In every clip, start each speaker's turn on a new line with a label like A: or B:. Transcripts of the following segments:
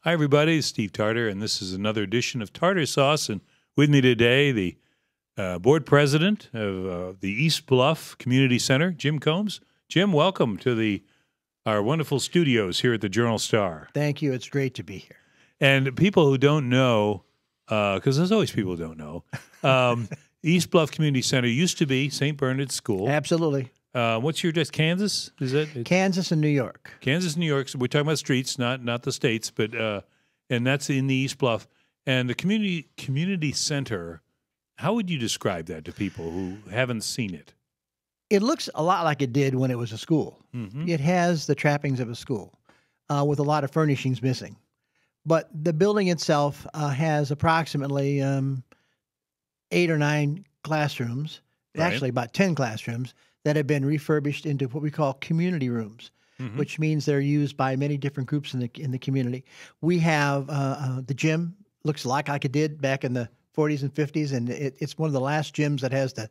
A: Hi, everybody. It's Steve Tarter, and this is another edition of Tarter Sauce. And with me today, the board president of the East Bluff Community Center, Jim Combs. Jim, welcome to our wonderful studios here at the Journal-Star.
B: Thank you. It's great to be here.
A: And people who don't know, because there's always people who don't know, East Bluff Community Center used to be St. Bernard's School.
B: Absolutely.
A: What's your address? Kansas? Is it?
B: Kansas and New York.
A: Kansas, New York. So we're talking about streets, not the states, but and that's in the East Bluff. And the community center, how would you describe that to people who haven't seen it?
B: It looks a lot like it did when it was a school.
A: Mm-hmm.
B: It has the trappings of a school with a lot of furnishings missing. But the building itself has approximately 8 or 9 classrooms,
A: Right.
B: actually about 10 classrooms, that have been refurbished into what we call community rooms,
A: Mm-hmm.
B: which means they're used by many different groups in the community. We have the gym, looks like it did back in the 40s and 50s, and it's one of the last gyms that has the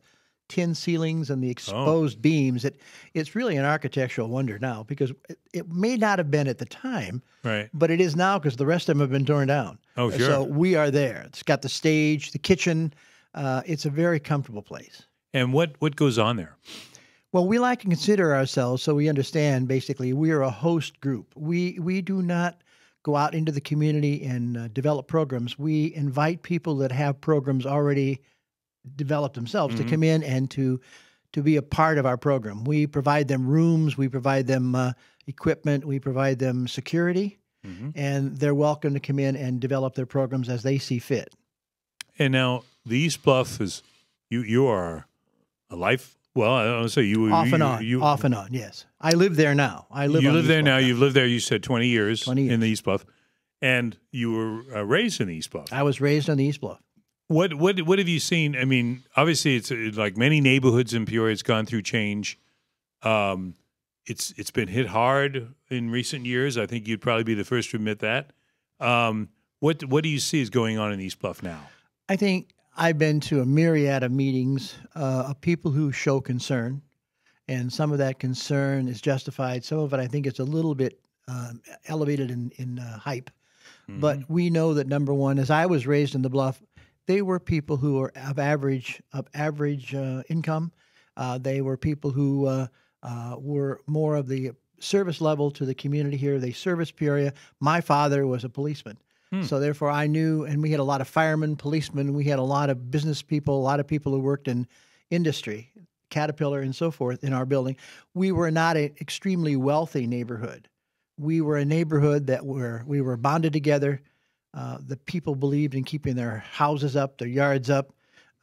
B: tin ceilings and the exposed beams. It's really an architectural wonder now, because it may not have been at the time,
A: Right.
B: but it is now because the rest of them have been torn down.
A: Oh, sure.
B: So we are there. It's got the stage, the kitchen. It's a very comfortable place.
A: And what goes on there?
B: Well, we like to consider ourselves, so we understand, basically, we are a host group. We do not go out into the community and develop programs. We invite people that have programs already developed themselves to come in and to be a part of our program. We provide them rooms, we provide them equipment, we provide them security, and they're welcome to come in and develop their programs as they see fit.
A: And now the East Bluff is you are a life. Well, I don't say you
B: Off and on. Yes, I live there now.
A: You live there now. You've lived there. You said 20 years.
B: 20 years
A: in the East Bluff, and you were raised in the East Bluff.
B: I was raised on the East Bluff.
A: What have you seen? I mean, obviously, it's like many neighborhoods in Peoria. It's gone through change. It's been hit hard in recent years. I think you'd probably be the first to admit that. What do you see is going on in East Bluff now?
B: I think I've been to a myriad of meetings of people who show concern, and some of that concern is justified. Some of it, I think, is a little bit elevated in hype.
A: Mm-hmm.
B: But we know that, number one, as I was raised in the Bluff, they were people who were of average income. They were people who were more of the service level to the community here. They serviced Peoria. My father was a policeman. So therefore I knew, and we had a lot of firemen, policemen, we had a lot of business people, a lot of people who worked in industry, Caterpillar and so forth in our building. We were not an extremely wealthy neighborhood. We were a neighborhood that we were bonded together. The people believed in keeping their houses up, their yards up.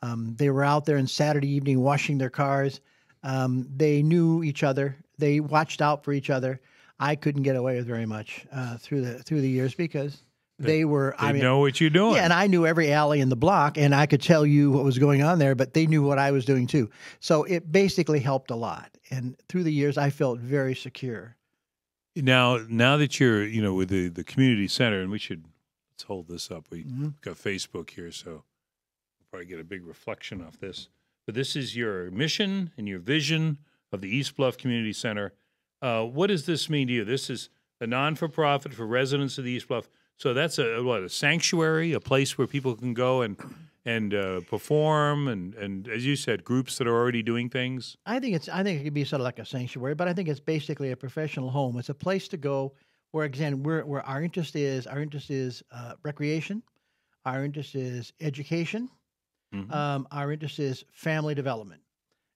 B: They were out there on Saturday evening washing their cars. They knew each other. They watched out for each other. I couldn't get away with very much through the years because they
A: know what you're doing.
B: Yeah, and I knew every alley in the block, and I could tell you what was going on there, but they knew what I was doing too. So it basically helped a lot. And through the years, I felt very secure.
A: Now that you're, with the community center, and let's hold this up. We've got Facebook here, so we'll probably get a big reflection off this. But this is your mission and your vision of the East Bluff Community Center. What does this mean to you? This is a non-for-profit for residents of the East Bluff. So that's a sanctuary, a place where people can go and perform, and as you said, groups that are already doing things.
B: I think it could be sort of like a sanctuary, but I think it's basically a professional home. It's a place to go where, again, where our interest is. Our interest is recreation. Our interest is education. Our interest is family development.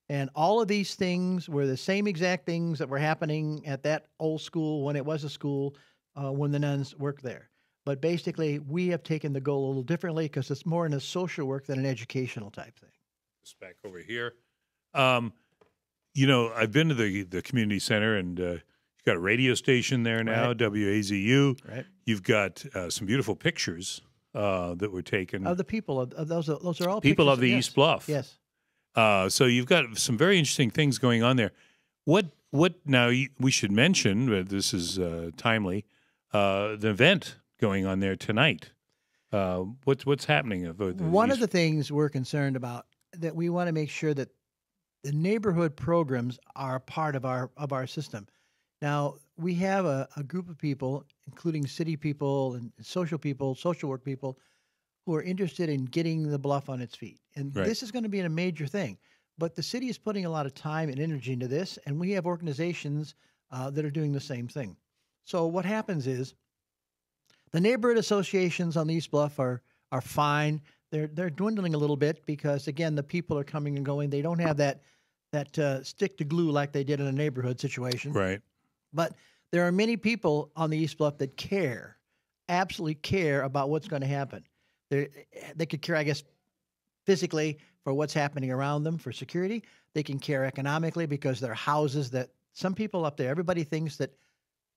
B: And all of these things were the same exact things that were happening at that old school when it was a school, when the nuns worked there. But basically, we have taken the goal a little differently because it's more in a social work than an educational type thing.
A: Just back over here. I've been to the community center, and you've got a radio station there now, right. WAZU. Right. You've got some beautiful pictures that were taken.
B: Of the people. Those are all
A: people of the East Bluff.
B: Yes.
A: So you've got some very interesting things going on there. What now, we should mention, but this is timely, the event going on there tonight. What's happening?
B: One of the things we're concerned about, that we want to make sure that the neighborhood programs are part of our system. Now, we have a group of people, including city people and social people, social work people, who are interested in getting the bluff on its feet. And
A: Right.
B: this is going to be a major thing. But the city is putting a lot of time and energy into this, and we have organizations that are doing the same thing. So what happens is the neighborhood associations on the East Bluff are fine. They're dwindling a little bit because again the people are coming and going. They don't have that stick to glue like they did in a neighborhood situation.
A: Right.
B: But there are many people on the East Bluff that care, absolutely care about what's going to happen. They could care, I guess, physically for what's happening around them for security. They can care economically because there are houses that some people up there, everybody thinks that,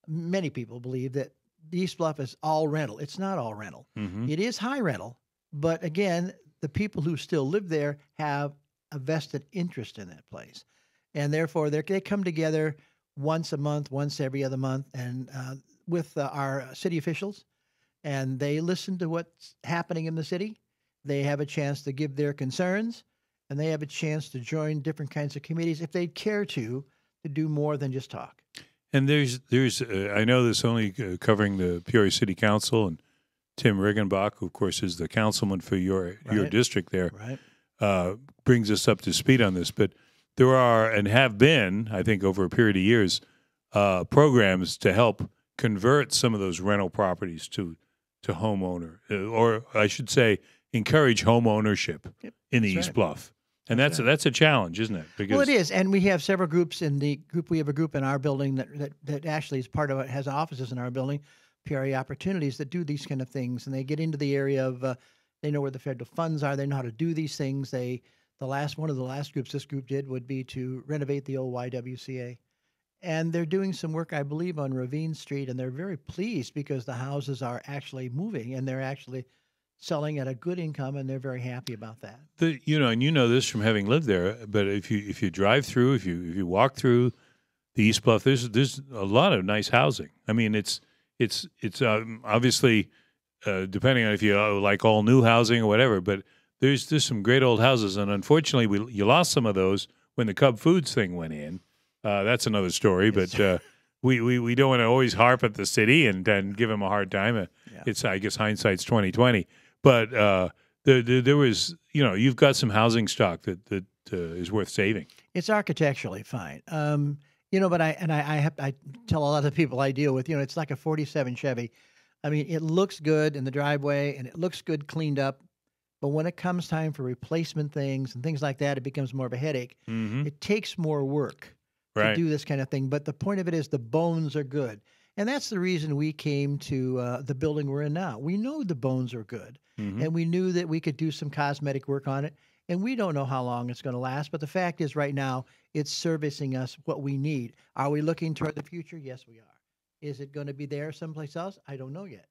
B: many people believe that the East Bluff is all rental. It's not all rental.
A: Mm-hmm.
B: It is high rental. But again, the people who still live there have a vested interest in that place. And therefore, they come together once a month, once every other month, and with our city officials, and they listen to what's happening in the city. They have a chance to give their concerns, and they have a chance to join different kinds of committees if they care to do more than just talk.
A: And there's I know this only covering the Peoria City Council, and Tim Riggenbach, who of course is the councilman for your district there, brings us up to speed on this. But there are and have been, I think, over a period of years, programs to help convert some of those rental properties to homeowner, or I should say, encourage home ownership in the East Bluff. And that's a challenge, isn't it?
B: Because, well, it is, and we have several groups in the group. We have a group in our building that actually is part of it, has offices in our building, Peoria Opportunities, that do these kind of things, and they get into the area of they know where the federal funds are. They know how to do these things. One of the last groups this group did would be to renovate the old YWCA, and they're doing some work, I believe, on Ravine Street, and they're very pleased because the houses are actually moving and they're actually selling at a good income, and they're very happy about that.
A: And you know this from having lived there. But if you drive through, if you walk through the East Bluff, there's a lot of nice housing. I mean, it's obviously depending on if you like all new housing or whatever. But there's some great old houses, and unfortunately, you lost some of those when the Cub Foods thing went in. That's another story, but. We don't want to always harp at the city and give them a hard time. It's, I guess, hindsight's 20/20. But there was, you've got some housing stock that is worth saving.
B: It's architecturally fine, but I tell a lot of people I deal with, it's like a '47 Chevy. I mean, it looks good in the driveway and it looks good cleaned up, but when it comes time for replacement things and things like that, it becomes more of a headache.
A: Mm-hmm.
B: It takes more work to do this kind of thing, but the point of it is the bones are good. And that's the reason we came to the building we're in now. We know the bones are good, and we knew that we could do some cosmetic work on it, and we don't know how long it's going to last, but the fact is right now it's servicing us what we need. Are we looking toward the future? Yes, we are. Is it going to be there someplace else? I don't know yet.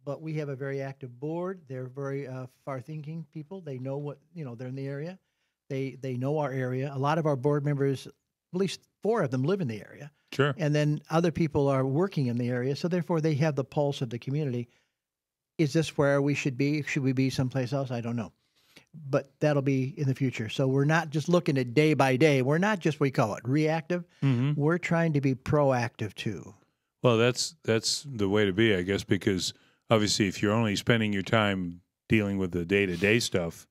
B: But we have a very active board. They're very far-thinking people. They know what, they're in the area. They know our area. A lot of our board members, at least 4 of them, live in the area.
A: Sure.
B: And then other people are working in the area, so therefore they have the pulse of the community. Is this where we should be? Should we be someplace else? I don't know. But that'll be in the future. So we're not just looking at day by day. We're not just, we call it reactive. Mm-hmm. We're trying to be proactive too.
A: Well, that's the way to be, I guess, because obviously if you're only spending your time dealing with the day-to-day stuff,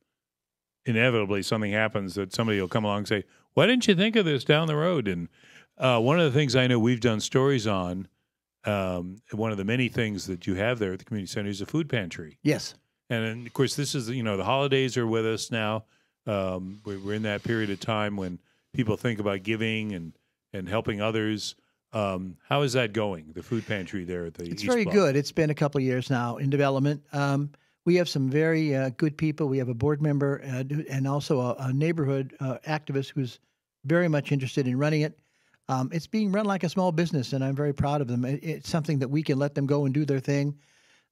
A: inevitably something happens that somebody will come along and say, why didn't you think of this down the road? And one of the things I know we've done stories on, one of the many things that you have there at the community center is a food pantry.
B: Yes.
A: And of course, this is, the holidays are with us now. We're in that period of time when people think about giving and helping others. How is that going, the food pantry there at the East Bluff?
B: It's very good. It's been a couple of years now in development. We have some very good people. We have a board member and also a neighborhood activist who's very much interested in running it. It's being run like a small business, and I'm very proud of them. It's something that we can let them go and do their thing.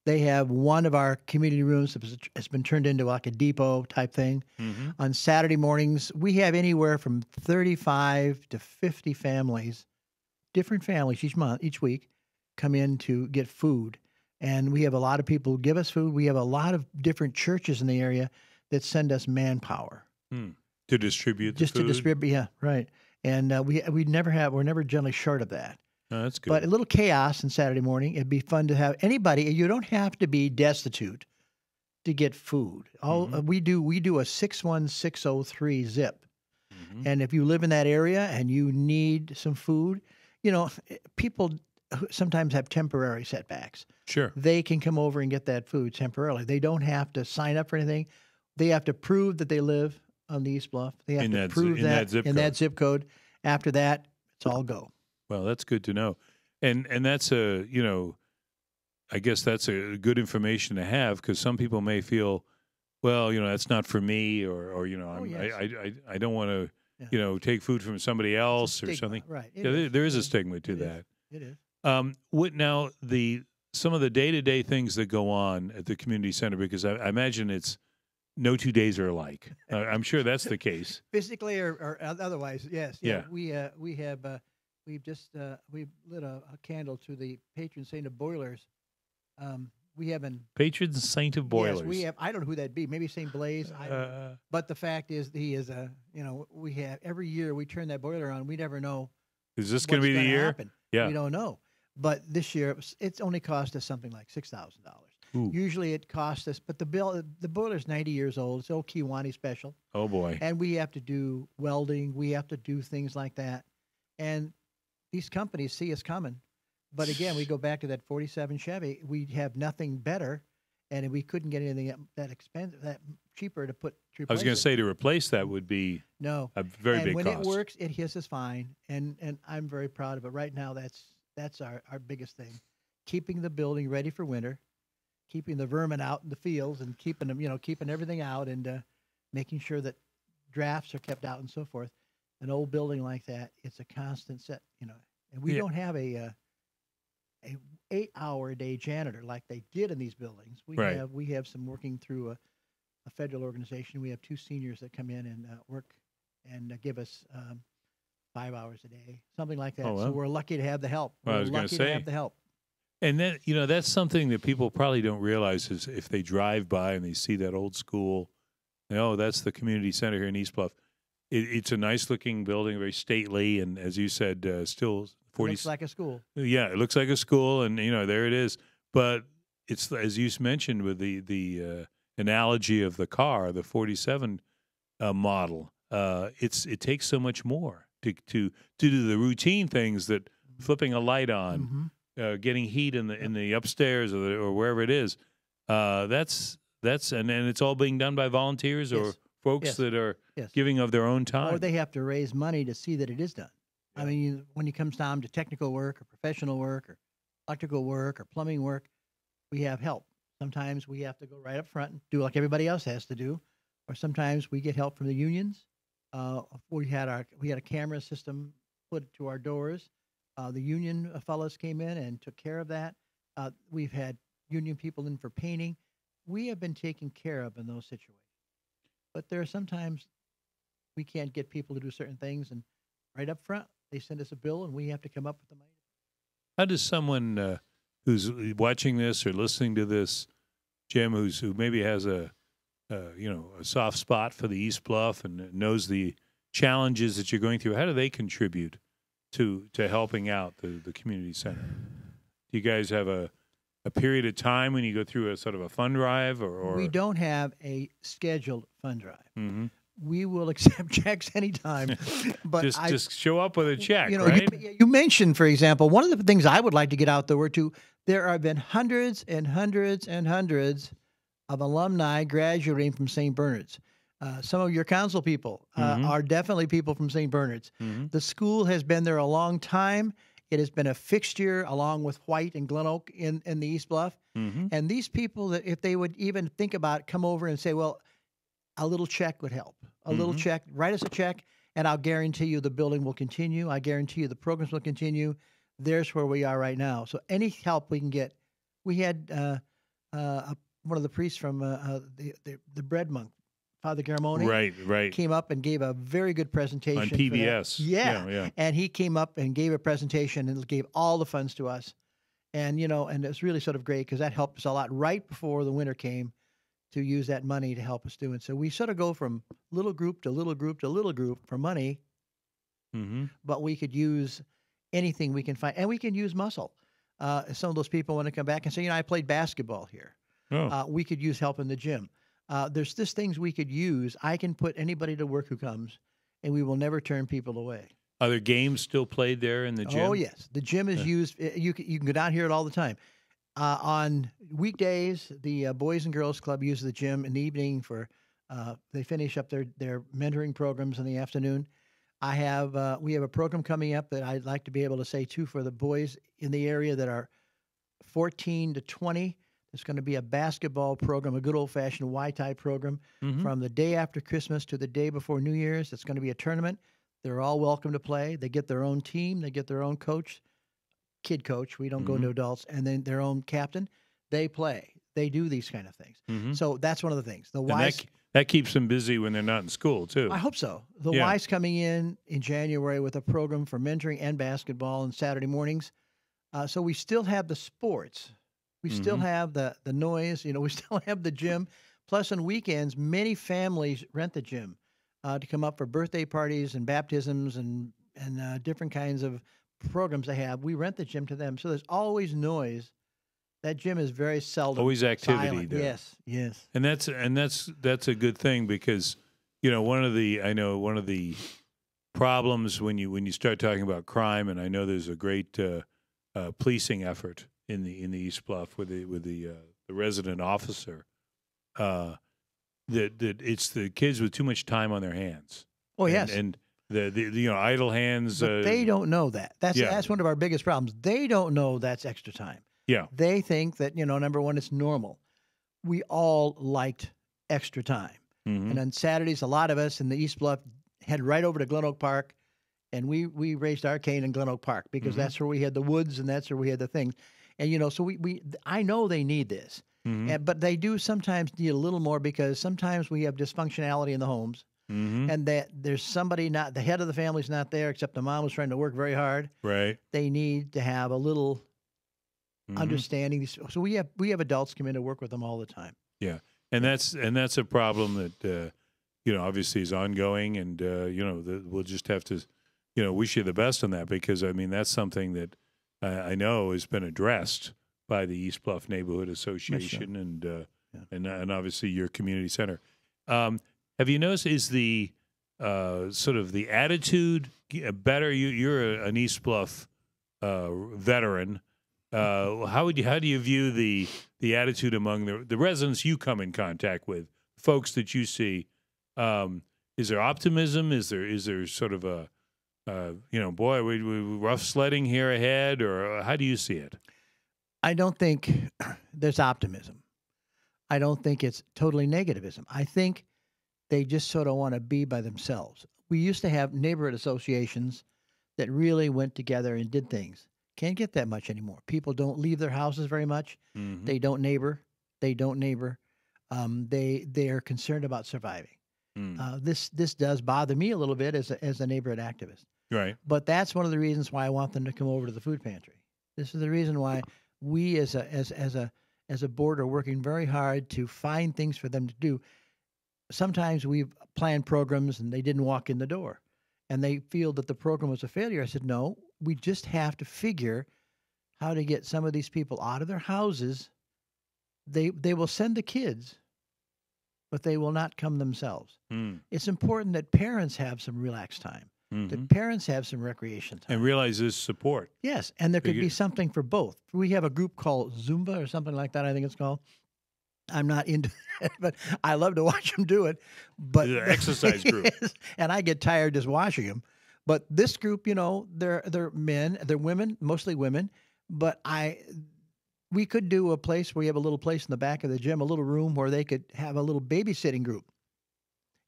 B: They have one of our community rooms that has been turned into like a depot type thing. Mm-hmm. On Saturday mornings, we have anywhere from 35 to 50 families, different families each week, come in to get food. And we have a lot of people who give us food. We have a lot of different churches in the area that send us manpower.
A: To distribute the
B: Just
A: food?
B: to distribute, yeah, right. And we're never generally short of that.
A: Oh, that's good.
B: But a little chaos on Saturday morning. It'd be fun to have anybody. You don't have to be destitute to get food. We do a 61603 zip. And if you live in that area and you need some food, people sometimes have temporary setbacks.
A: Sure.
B: They can come over and get that food temporarily. They don't have to sign up for anything. They have to prove that they live on the East Bluff. They have to prove that in that zip code. After that, it's all go.
A: Well, that's good to know. And that's I guess that's a good information to have, because some people may feel, well, that's not for me, or I don't want to take food from somebody else or something.
B: Right.
A: There is a stigma to that.
B: It is.
A: What now? Some of the day-to-day things that go on at the community center, because I imagine it's no 2 days are alike. I'm sure that's the case.
B: Physically or otherwise, yes.
A: Yeah.
B: We've lit a candle to the patron saint of boilers. We haven't
A: Patron saint of boilers.
B: Yes, we have. I don't know who that'd be. Maybe Saint Blaise. But the fact is, he is we have every year we turn that boiler on. We never know.
A: Is this going to be the year?
B: Happen.
A: Yeah.
B: We don't know. But this year, it's only cost us something like $6,000. Usually it costs us, but the boiler's 90 years old. It's old Kiwani special.
A: Oh boy!
B: And we have to do welding. We have to do things like that. And these companies see us coming. But again, we go back to that 47 Chevy. We have nothing better, and we couldn't get anything that expensive, that cheaper to put.
A: I was going to say, to replace that would be a very big cost.
B: And when it works, it hits us fine, and I'm very proud of it. Right now, that's our biggest thing: keeping the building ready for winter, keeping the vermin out in the fields, and keeping them, keeping everything out, and making sure that drafts are kept out and so forth. An old building like that, it's a constant set, and we don't have a 8-hour-a-day janitor like they did in these buildings. We have some working through a federal organization. We have 2 seniors that come in and work and give us 5 hours a day, something like that. Oh, well. So we're lucky to have the help.
A: Well, I was going to say,
B: have the help.
A: And then that's something that people probably don't realize is if they drive by and they see that old school, that's the community center here in East Bluff. It's a nice looking building, very stately, and as you said, still 40.
B: Looks like a school.
A: Yeah, it looks like a school, and there it is. But it's, as you mentioned, with the analogy of the car, the 47 model. It takes so much more to do the routine things that flipping a light on, getting heat in the upstairs or wherever it is. That's and it's all being done by volunteers or folks that are giving of their own time.
B: Or they have to raise money to see that it is done. Yeah. I mean, when it comes down to technical work or professional work or electrical work or plumbing work, we have help. Sometimes we have to go right up front and do like everybody else has to do, or sometimes we get help from the unions. We had a camera system put to our doors. The union fellows came in and took care of that. We've had union people in for painting. We have been taken care of in those situations. But there are sometimes we can't get people to do certain things, and right up front, they send us a bill, and we have to come up with the money.
A: How does someone who's watching this or listening to this, Jim, who maybe has a soft spot for the East Bluff and knows the challenges that you're going through, how do they contribute to helping out the community center? Do you guys have a period of time when you go through a sort of a fund drive, or
B: we don't have a scheduled fund drive.
A: Mm-hmm.
B: We will accept checks anytime, but
A: just show up with a check, right?
B: You mentioned, for example, one of the things I would like to get out there were there have been hundreds and hundreds and hundreds of alumni graduating from St. Bernard's. Some of your council people are definitely people from St. Bernard's. Mm-hmm. The school has been there a long time. It has been a fixture along with White and Glen Oak in the East Bluff. Mm-hmm. And these people, that if they would even think about come over and say, well, a little check would help. A little check, write us a check, and I'll guarantee you the building will continue. I guarantee you the programs will continue. There's where we are right now. So any help we can get. We had one of the priests from the bread monk, Father Garamoni,
A: right,
B: came up and gave a very good presentation
A: on PBS.
B: Yeah, and he came up and gave a presentation and gave all the funds to us, and and it's really sort of great because that helped us a lot right before the winter came, to use that money to help us do it. So we sort of go from little group to little group to little group for money, but we could use anything we can find, and we can use muscle. Some of those people want to come back and say, I played basketball here.
A: Oh,
B: We could use help in the gym. There's just things we could use. I can put anybody to work who comes, and we will never turn people away.
A: are there games still played there in the gym?
B: Oh, yes. The gym is used. You can go down here all the time. On weekdays, the Boys and Girls Club uses the gym in the evening for, they finish up their mentoring programs in the afternoon. We have a program coming up that I'd like to be able to say, too, for the boys in the area that are 14 to 20. There's going to be a basketball program, a good old-fashioned Y-tie program, from the day after Christmas to the day before New Year's. It's going to be a tournament. They're all welcome to play. They get their own team. They get their own coach, kid coach. We don't go into adults. And then their own captain. They play. They do these kind of things. So that's one of the things. The Y's,
A: that keeps them busy when they're not in school, too.
B: I hope so. The Y's coming in January with a program for mentoring and basketball on Saturday mornings. So we still have the sports. We still have the noise. We still have the gym. Plus, on weekends, many families rent the gym to come up for birthday parties and baptisms and different kinds of programs they have. We rent the gym to them. So there's always noise. That gym is very seldom
A: always activity
B: silent.
A: there.
B: Yes.
A: And that's a good thing because one of the problems when you start talking about crime, and I know there's a great policing effort in the East Bluff with the resident officer, that it's the kids with too much time on their hands.
B: Oh, yes.
A: And the idle hands.
B: But they don't know that. That's one of our biggest problems. They don't know that's extra time.
A: Yeah.
B: They think that, number one, it's normal. We all liked extra time. And on Saturdays, a lot of us in the East Bluff head right over to Glen Oak Park, and we raised our cane in Glen Oak Park because that's where we had the woods and that's where we had the things. And, so I know they need this. But they do sometimes need a little more because sometimes we have dysfunctionality in the homes. And that there's somebody the head of the family's not there, except the mom was trying to work very hard.
A: Right.
B: They need to have a little understanding. So we have adults come in to work with them all the time.
A: Yeah, and that's a problem that obviously is ongoing, and we'll just have to wish you the best on that because that's something that I know has been addressed by the East Bluff Neighborhood Association and obviously your community center. Have you noticed is the sort of the attitude better? You're an East Bluff veteran. How do you view the attitude among the residents you come in contact with, folks that you see? Is there optimism? Is there sort of a boy, we rough sledding here ahead, or how do you see it?
B: I don't think there's optimism. I don't think it's totally negativism. I think they just sort of want to be by themselves. We used to have neighborhood associations that really went together and did things. Can't get that much anymore. People don't leave their houses very much. They don't neighbor. They are concerned about surviving. This does bother me a little bit as a neighborhood activist.
A: Right.
B: But that's one of the reasons why I want them to come over to the food pantry. This is the reason why we as a board are working very hard to find things for them to do. Sometimes we've planned programs and they didn't walk in the door and they feel that the program was a failure. I said, no, we just have to figure how to get some of these people out of their houses. They will send the kids, but they will not come themselves. It's important that parents have some relaxed time, that parents have some recreation time.
A: And realize there's support.
B: Yes, and there could be something for both. We have a group called Zumba or something like that, I think it's called. I'm not into it, but I love to watch them do it. But
A: it's an exercise group.
B: And I get tired just watching them. But this group, they're men, they're women, mostly women. But we could do a place where we have a little place in the back of the gym, a little room where they could have a little babysitting group.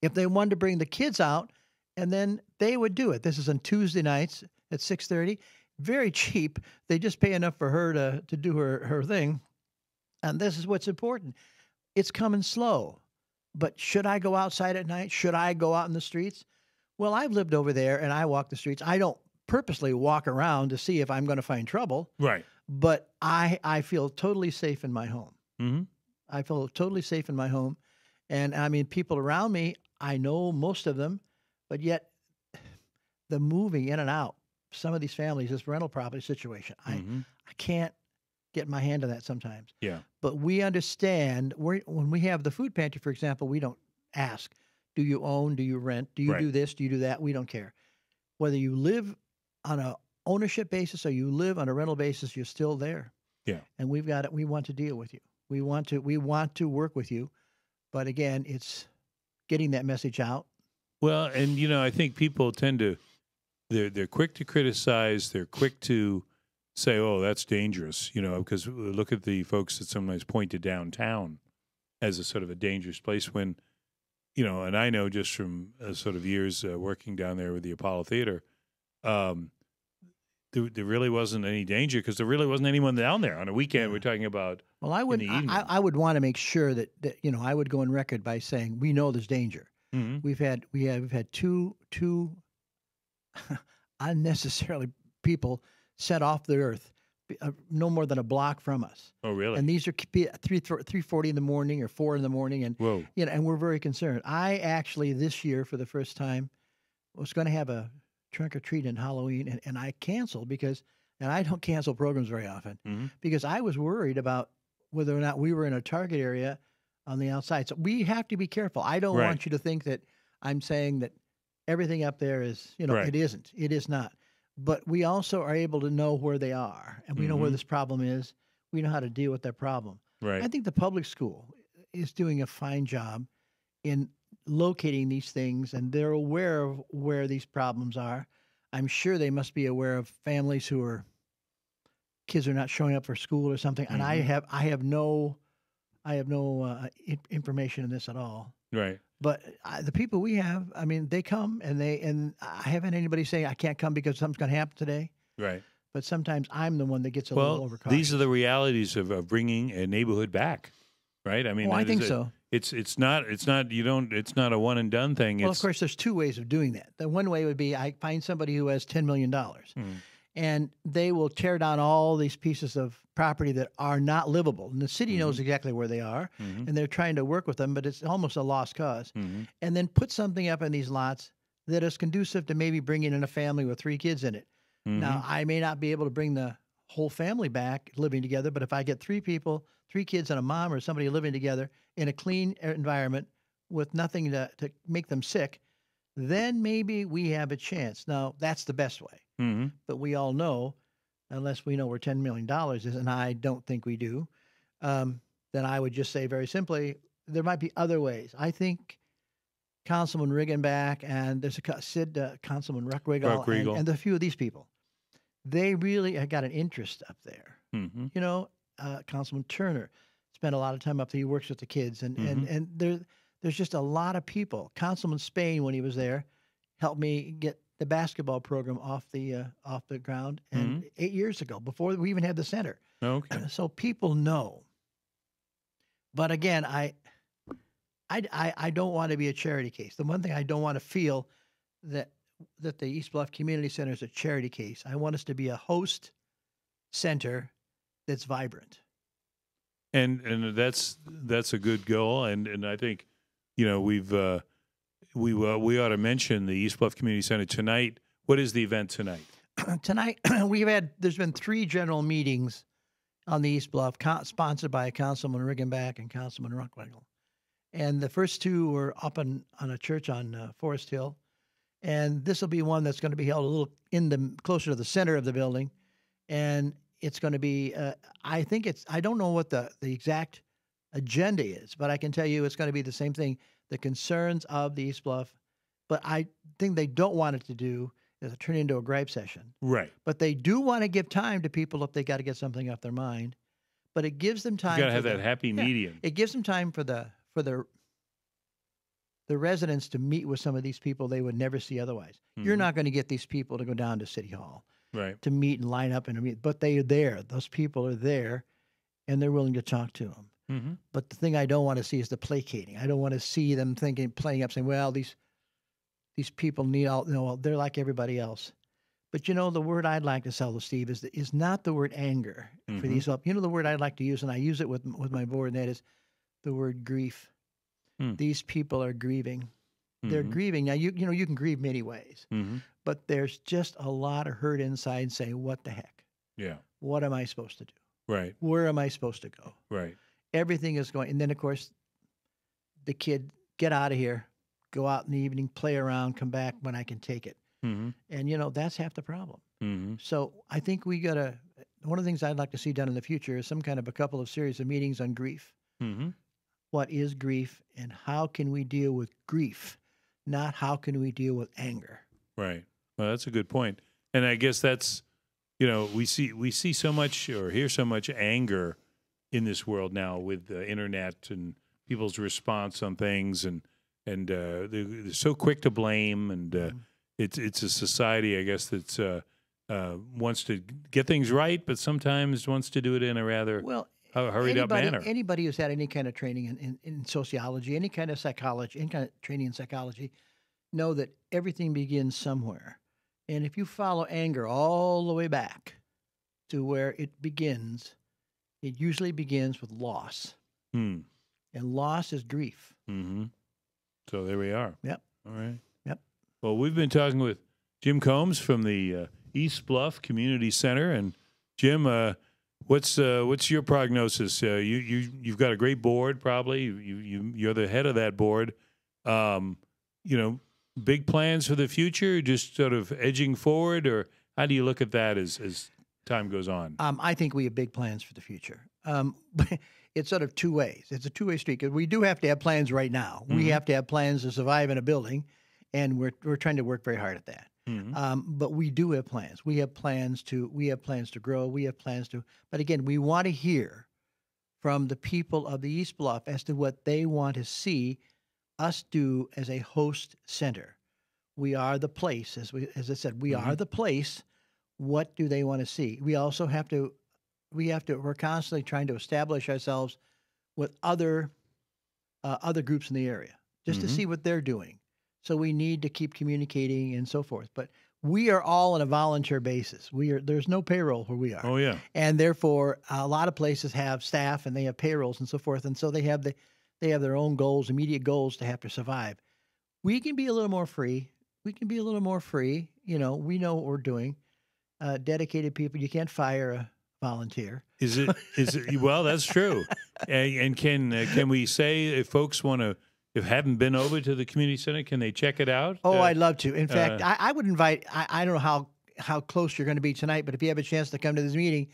B: If they wanted to bring the kids out, and then they would do it. This is on Tuesday nights at 6:30. Very cheap. They just pay enough for her to do her thing. And this is what's important. It's coming slow. But should I go outside at night? Should I go out in the streets? Well, I've lived over there, and I walk the streets. I don't purposely walk around to see if I'm going to find trouble.
A: Right.
B: But I feel totally safe in my home. I feel totally safe in my home. And, people around me, I know most of them, but yet the moving in and out some of these families, this rental property situation.
A: Mm-hmm.
B: I can't get my hand on that sometimes.
A: Yeah.
B: But we understand when we have the food pantry, for example, we don't ask, do you own, do you rent, do you
A: Right.
B: do this, do you do that? We don't care. Whether you live on a ownership basis or you live on a rental basis, you're still there.
A: Yeah.
B: And we've got it. We want to deal with you. We want to work with you. But again, it's getting that message out.
A: Well, and I think people tend to they're quick to criticize. They're quick to say, "Oh, that's dangerous," because look at the folks that sometimes point to downtown as a sort of a dangerous place when, and I know just from sort of years working down there with the Apollo Theater, there really wasn't any danger because there really wasn't anyone down there on a weekend. We're talking about
B: Well, I would
A: in the evening.
B: I would want to make sure that I would go on record by saying we know there's danger.
A: Mm-hmm.
B: We've had two unnecessarily people set off the earth, no more than a block from us.
A: Oh, really?
B: And these are 3:40 in the morning or 4 in the morning, and
A: Whoa.
B: and we're very concerned. I actually this year for the first time was going to have a trunk or treat in Halloween, and I canceled and I don't cancel programs very often
A: Mm-hmm.
B: because I was worried about whether or not we were in a target area on the outside. So we have to be careful. I don't
A: Right.
B: want you to think that I'm saying that everything up there is,
A: Right.
B: it isn't. It is not. But we also are able to know where they are, and we know where
A: Mhm.
B: this problem is. We know how to deal with that problem.
A: Right.
B: I think the public school is doing a fine job in locating these things, and they're aware of where these problems are. I'm sure they must be aware of families who kids are not showing up for school or something. And I have no information in this at all.
A: Right.
B: But the people we have, I mean, they come and I haven't anybody say I can't come because something's going to happen today.
A: Right.
B: But sometimes I'm the one that gets a little
A: Well,
B: overcautious.
A: these are the realities of bringing a neighborhood back, right? I mean,
B: I think so.
A: It's not a one and done thing.
B: Well, of course, there's two ways of doing that. The one way would be I find somebody who has $10 million, and they will tear down all these pieces of property that are not livable. And the city knows exactly where they are, and they're trying to work with them, but it's almost a lost cause. And then put something up in these lots that is conducive to maybe bringing in a family with 3 kids in it. Now, I may not be able to bring the whole family back living together, but if I get 3 people, 3 kids and a mom or somebody living together in a clean environment with nothing to make them sick, then maybe we have a chance. Now, that's the best way. But we all know, unless we know where $10 million is, and I don't think we do, then I would just say very simply, there might be other ways. I think Councilman Riggenback and there's Councilman Ruckriegel and a few of these people, they really have got an interest up there. Councilman Turner spent a lot of time up there. He works with the kids, and there's just a lot of people. Councilman Spain, when he was there, helped me get the basketball program off the ground, and 8 years ago, before we even had the center.
A: Okay.
B: So people know. But again, I don't want to be a charity case. The one thing I don't want to feel that the East Bluff Community Center is a charity case. I want us to be a host center that's vibrant.
A: And that's a good goal, and I think we ought to mention the East Bluff Community Center tonight. What is the event tonight?
B: Tonight there's been 3 general meetings on the East Bluff, sponsored by Councilman Riggenback and Councilman Ruckriegel. And the first 2 were up on a church on Forest Hill, and this will be one that's going to be held a little closer to the center of the building, and it's going to be. I don't know what the exact agenda is, but I can tell you it's going to be the same thing. The concerns of the East Bluff, but I think they don't want it to do is turn into a gripe session.
A: Right.
B: But they do want to give time to people if they got to get something off their mind. But it gives them time.
A: You got to have that happy medium.
B: It gives them time for the residents to meet with some of these people they would never see otherwise. You're not going to get these people to go down to City Hall,
A: right,
B: to meet and line up and meet, but they are there. Those people are there, and they're willing to talk to them. But the thing I don't want to see is the placating. I don't want to see them playing up, saying, "Well, these people need all. They're like everybody else." But the word I'd like to sell to Steve is not the word anger for these. The word I'd like to use, and I use it with my board, and that is the word grief. These people are grieving. They're
A: Mhm.
B: grieving. Now, you know, you can grieve many ways,
A: Mhm.
B: but there's just a lot of hurt inside saying, what the heck?
A: Yeah.
B: What am I supposed to do?
A: Right.
B: Where am I supposed to go?
A: Right.
B: Everything is going. And then, of course, the kid, get out of here, go out in the evening, play around, come back when I can take it.
A: Mhm.
B: And, you know, that's half the problem.
A: Mhm.
B: So I think we got to, one of the things I'd like to see done in the future is some kind of a couple of series of meetings on grief.
A: Mhm.
B: What is grief and how can we deal with grief, not how can we deal with anger?
A: Right. Well, that's a good point. And I guess that's, we see so much or hear so much anger in this world now with the internet and people's response on things, and they're so quick to blame, and it's a society, I guess, that's wants to get things right, but sometimes wants to do it in a rather
B: Well,
A: hurried up manner.
B: anybody who's had any kind of training in sociology, any kind of psychology, any kind of training in psychology, know that everything begins somewhere. And if you follow anger all the way back to where it begins, it usually begins with loss.
A: Hmm.
B: And loss is grief.
A: Mm-hmm. So there we are.
B: Yep.
A: All right.
B: Yep.
A: Well, we've been talking with Jim Combs from the East Bluff Community Center, and Jim, what's your prognosis? You've got a great board, probably. You're the head of that board. Big plans for the future, just sort of edging forward, or how do you look at that as time goes on?
B: I think we have big plans for the future. But it's sort of two ways. It's a two-way street. 'Cause we do have to have plans right now.
A: Mm-hmm.
B: We have to have plans to survive in a building, and we're trying to work very hard at that.
A: Mm-hmm.
B: But we do have plans. We have plans to grow. We have plans to. But again, we want to hear from the people of the East Bluff as to what they want to see us do as a host center. We are the place, as I said, we are the place. What do they want to see? We also have to. We're constantly trying to establish ourselves with other groups in the area just to see what they're doing. So we need to keep communicating and so forth. But we are all on a volunteer basis. There's no payroll where we are.
A: Oh yeah.
B: And therefore, a lot of places have staff and they have payrolls and so forth, and so they have their own goals, immediate goals to have to survive. We can be a little more free. We can be a little more free. We know what we're doing. Dedicated people. You can't fire a volunteer.
A: Is it? Well, that's true. And can we say if folks want to, if haven't been over to the community center, can they check it out?
B: Oh, I'd love to. In fact, I would invite. I don't know how close you're going to be tonight, but if you have a chance to come to this meeting,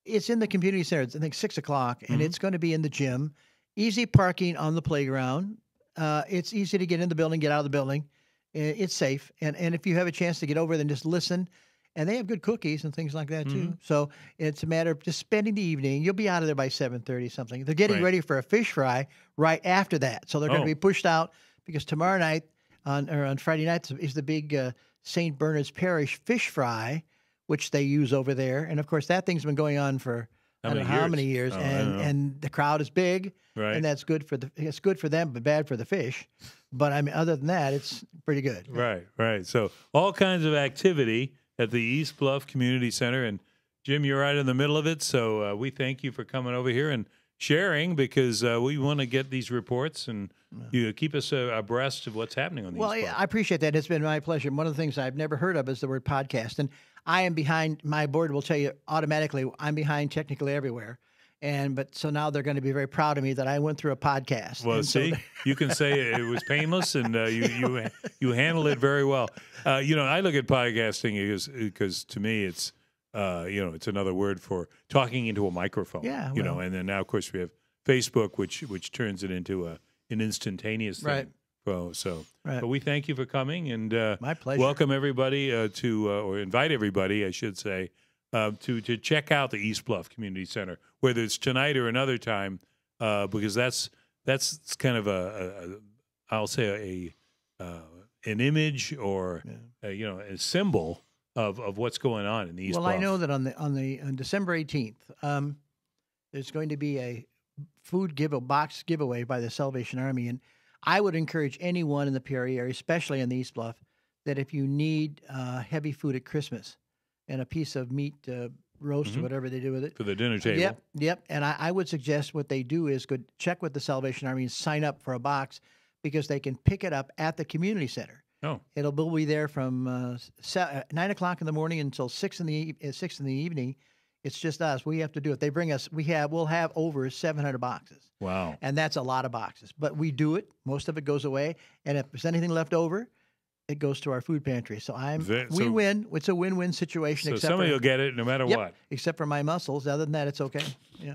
B: it's in the community center. It's I think 6:00, and it's going to be in the gym. Easy parking on the playground. It's easy to get in the building, get out of the building. It's safe, and if you have a chance to get over, then just listen. And they have good cookies and things like that too. So it's a matter of just spending the evening. You'll be out of there by 7:30 something. They're getting ready for a fish fry right after that. So they're going to be pushed out because tomorrow night on Friday night is the big St. Bernard's Parish fish fry, which they use over there. And of course that thing's been going on for I don't know how many years. And the crowd is big, and that's good for it's good for them, but bad for the fish. But I mean, other than that, it's pretty good.
A: Right. So all kinds of activity at the East Bluff Community Center. And Jim, you're right in the middle of it. So we thank you for coming over here and sharing, because we want to get these reports and you keep us abreast of what's happening on the East Bluff.
B: I appreciate that. It's been my pleasure. One of the things I've never heard of is the word podcast. And I am behind, my board will tell you automatically, I'm behind technically everywhere. So now they're going to be very proud of me that I went through a podcast.
A: Well, you can say it was painless, and you handled it very well. I look at podcasting because to me it's it's another word for talking into a microphone.
B: Yeah.
A: And then now of course we have Facebook, which turns it into an instantaneous thing.
B: Right.
A: But we thank you for coming, and
B: my pleasure.
A: Welcome everybody or invite everybody, I should say, to check out the East Bluff Community Center, whether it's tonight or another time, because that's kind of I'll say an image or a symbol of what's going on in the East Bluff.
B: Well, I know that on December 18th, there's going to be a box giveaway by the Salvation Army, and I would encourage anyone in the Peoria area, especially in the East Bluff, that if you need heavy food at Christmas and a piece of meat roast or whatever they do with it.
A: For the dinner table.
B: Yep. And I would suggest what they do is check with the Salvation Army and sign up for a box, because they can pick it up at the community center.
A: Oh,
B: We'll be there from 9 o'clock in the morning until 6 in the evening. It's just us. We have to do it. They bring us. We'll have over 700 boxes.
A: wow.
B: And that's a lot of boxes. But we do it. Most of it goes away. And if there's anything left over, it goes to our food pantry. So we win. It's a win-win situation.
A: So
B: except
A: somebody will get it no matter what.
B: Except for my muscles. Other than that, it's okay. Yeah.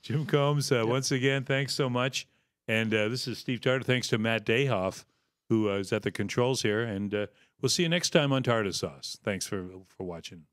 A: Jim Combs, once again, thanks so much. And this is Steve Tarter. Thanks to Matt Dayhoff, who is at the controls here. And we'll see you next time on Tarter Sauce. Thanks for watching.